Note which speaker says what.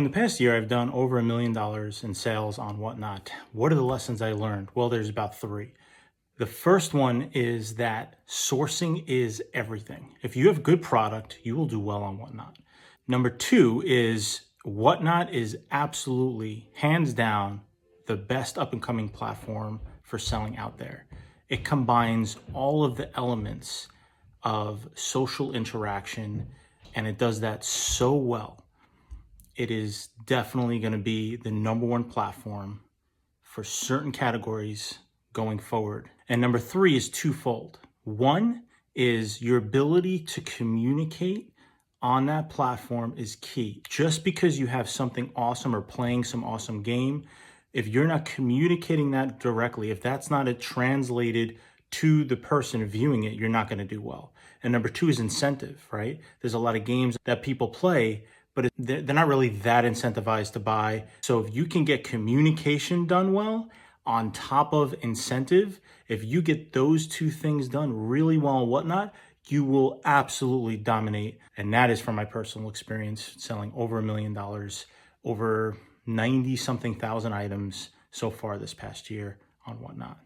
Speaker 1: In the past year, I've done over $1 million in sales on Whatnot. What are the lessons I learned? Well, there's about three. The first one is that sourcing is everything. If you have good product, you will do well on Whatnot. Number two is Whatnot is absolutely, hands down, the best up and coming platform for selling out there. It combines all of the elements of social interaction and it does that so well. It is definitely going to be the number one platform for certain categories going forward. And number three is twofold. One is your ability to communicate on that platform is key. Just because you have something awesome or playing some awesome game, if you're not communicating that directly, if that's not translated to the person viewing it, you're not going to do well. And number two is incentive, right? There's a lot of games that people play, but they're not really that incentivized to buy. So if you can get communication done well on top of incentive, if you get those two things done really well and whatnot, you will absolutely dominate. And that is from my personal experience selling over $1 million, over 90 something thousand items so far this past year on Whatnot.